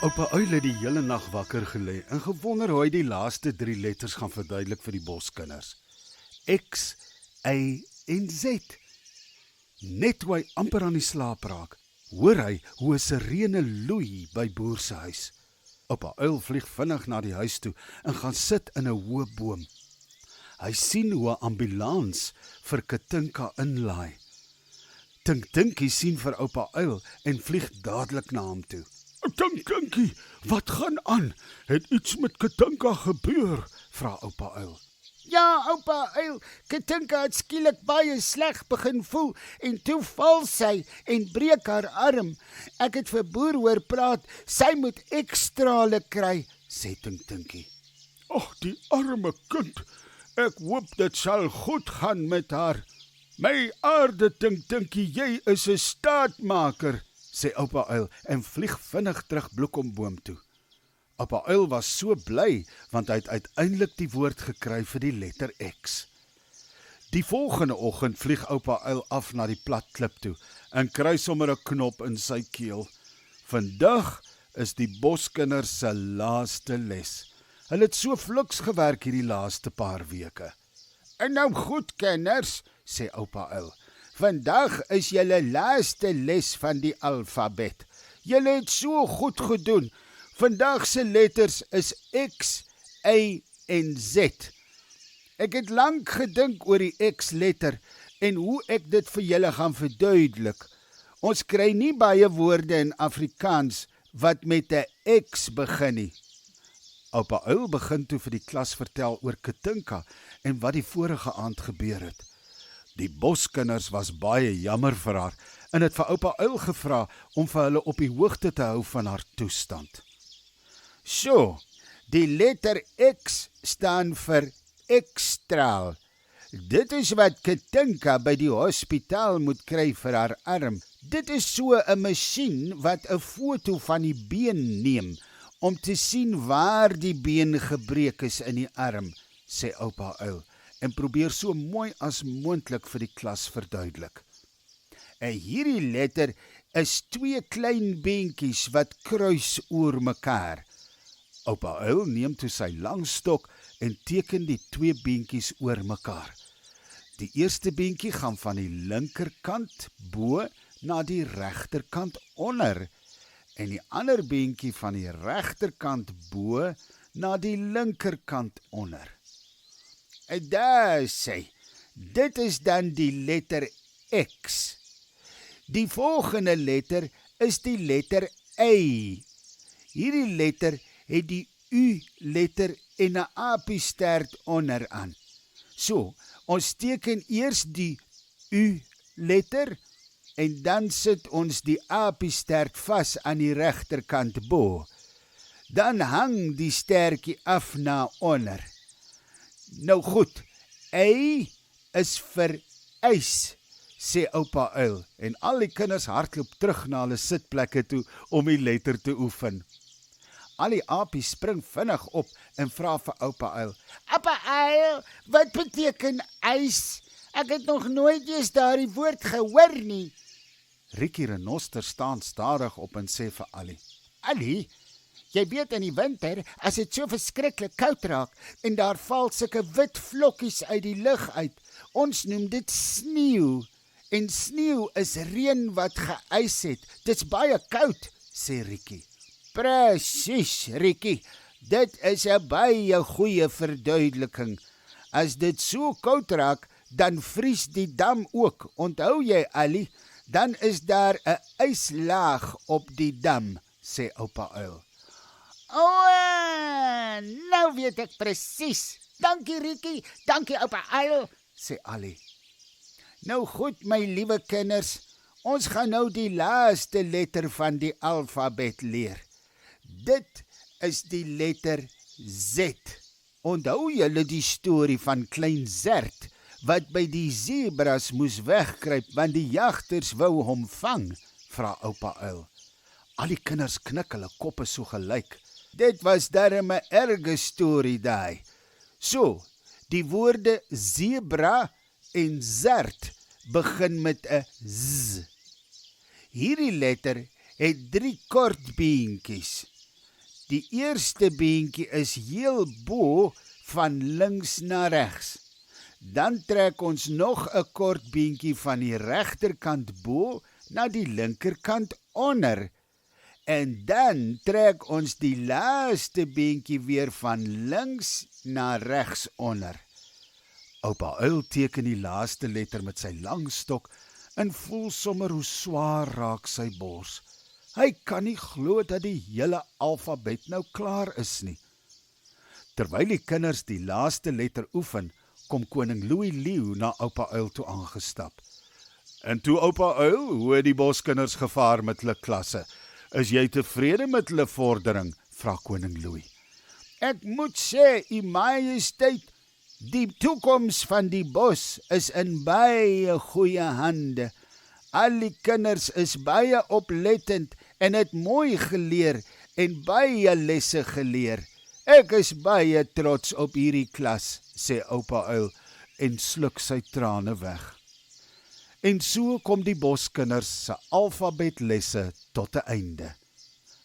Oupa Uil het die hele nag wakker gelê en gewonder hoe hy die laaste 3 letters gaan verduidelik vir die boskinders. X, Y en Z. Net toe hy amper aan die slaap raak, hoor hy hoe 'n sirene loei by boer se huis. Oupa Uil vlieg vinnig na die huis toe en gaan sit in 'n hoë boom. Hy sien hoe 'n ambulans vir Katinka inlaai. Tinkie sien vir Oupa Uil en vlieg dadelik na hom toe. Tinkie, wat gaan aan? Het iets met Katinka gebeur? Vra Oupa Uil. Ja, Oupa Uil, Katinka het skielik baie sleg begin voel en toe val sy en breek haar arm. Ek het vir boer hoor praat, sy moet ekstrale kry, sê Tinkie. Ag, die arme kind. Ek hoop dit sal goed gaan met haar. My aarde Tinkie, jy is 'n staatmaker, sê Oupa Uil en vlieg vinnig terug bloekomboom toe. Oupa Uil was so bly, want hy het uiteindelik die woord gekry vir die letter X. Die volgende oggend vlieg Oupa Uil af na die plat klip toe en kry sommer 'n knop in sy keel. Vandag is die boskinders se laaste les. Hulle het so fliks gewerk hierdie laaste paar weke. En nou goed, kenners, sê Oupa Uil. Vandag is julle laaste les van die alfabet. Julle het so goed gedoen. Vandag se letters is X, Y en Z. Ek het lank gedink oor die X-letter en hoe ek dit vir julle gaan verduidelik. Ons kry nie baie woorde in Afrikaans wat met 'n X begin nie. Oupa Uil begin toe vir die klas vertel oor Katinka en wat die vorige aand gebeur het. Die boskinders was baie jammer vir haar en het vir Oupa Uil gevra om vir hulle op die hoogte te hou van haar toestand. So, die letter X staan vir ekstraal. Dit is wat Katinka by die hospitaal moet kry vir haar arm. Dit is so 'n masjien wat 'n foto van die been neem om te sien waar die been gebreek is in die arm, sê Oupa Uil en probeer so mooi as moontlik vir die klas verduidelik. En hierdie letter is 2 klein beentjies wat kruis oor mekaar. Oupa Uil neem toe sy lang stok en teken die 2 beentjies oor mekaar. Die eerste beentjie gaan van die linkerkant bo na die regterkant onder en die ander beentjie van die regterkant bo na die linkerkant onder. En daar sê, dit is dan die letter X. Die volgende letter is die letter Y. Hierdie letter het die U-letter en 'n apiestert onderaan. So, ons teken eers die U-letter en dan sit ons die apiestert vas aan die regterkant bo. Dan hang die stertjie af na onder. Nou goed, Y is vir ys, sê Oupa Uil en al die kinders hardloop terug na hulle sitplekke toe om die letter te oefen. Al die apies spring vinnig op en vra vir Oupa Uil: "Oupa Uil, wat beteken ys? Ek het nog nooit eens daardie woord gehoor nie." Rikkie Renoster staan stadig op en sê vir Allie: "Allie, jy weet in die winter, as dit so verskriklik koud raak en daar val sulke wit vlokkies uit die lug uit, ons noem dit sneeu. En sneeu is reën wat geys het. Dit's baie koud," sê Rikkie. "Presies, Rikkie. Dit is 'n baie goeie verduideliking. As dit so koud raak, dan vries die dam ook. Onthou jy, Allie? Dan is daar 'n yslaag op die dam," sê Oupa Uil. "O, nou weet ek presies. Dankie Rikkie, dankie Oupa Uil," sê Allie. "Nou goed, my liewe kinders, ons gaan nou die laaste letter van die alfabet leer. Dit is die letter Z. Onthou julle die storie van klein Zert wat by die zebras moes wegkruip want die jagters wou hom vang?" vra Oupa Uil. Al die kinders knik hulle koppe so gelyk. Dit was darem 'n erge storie daai. So, die woorde zebra en zert begin met 'n Z. Hierdie letter het 3 kort beentjies. Die eerste beentjie is heel bo van links na regs. Dan trek ons nog 'n kort beentjie van die regterkant bo na die linkerkant onder. En dan trek ons die laaste beentjie weer van links na regs onder. Oupa Uil teken die laaste letter met sy lang stok en voel sommer hoe swaar raak sy bors. Hy kan nie glo dat die hele alfabet nou klaar is nie. Terwyl die kinders die laaste letter oefen, kom koning Louis Leeu na oupa Uil toe aangestap. En toe oupa Uil, hoe het die boskinders gevaar met hulle klasse? Is jy tevrede met hulle vordering? Vra koning Louis. Ek moet sê, U Majesteit, die toekoms van die bos is in baie goeie hande. Al die kinders is baie oplettend en het mooi geleer en baie lesse geleer. Ek is baie trots op hierdie klas, sê oupa Uil en sluk sy trane weg. En so kom die boskinders se alfabetlesse tot 'n einde.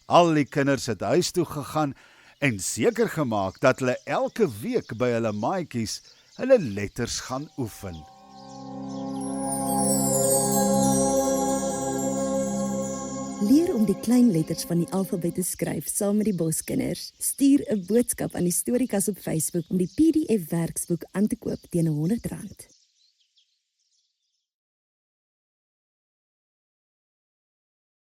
Al die kinders het huis toe gegaan en seker gemaak dat hulle elke week by hulle maatjies hulle letters gaan oefen. Leer om die klein letters van die alfabet te skryf saam met die boskinders. Stuur 'n boodskap aan die Storiekas op Facebook om die PDF werksboek aan te koop teen R100.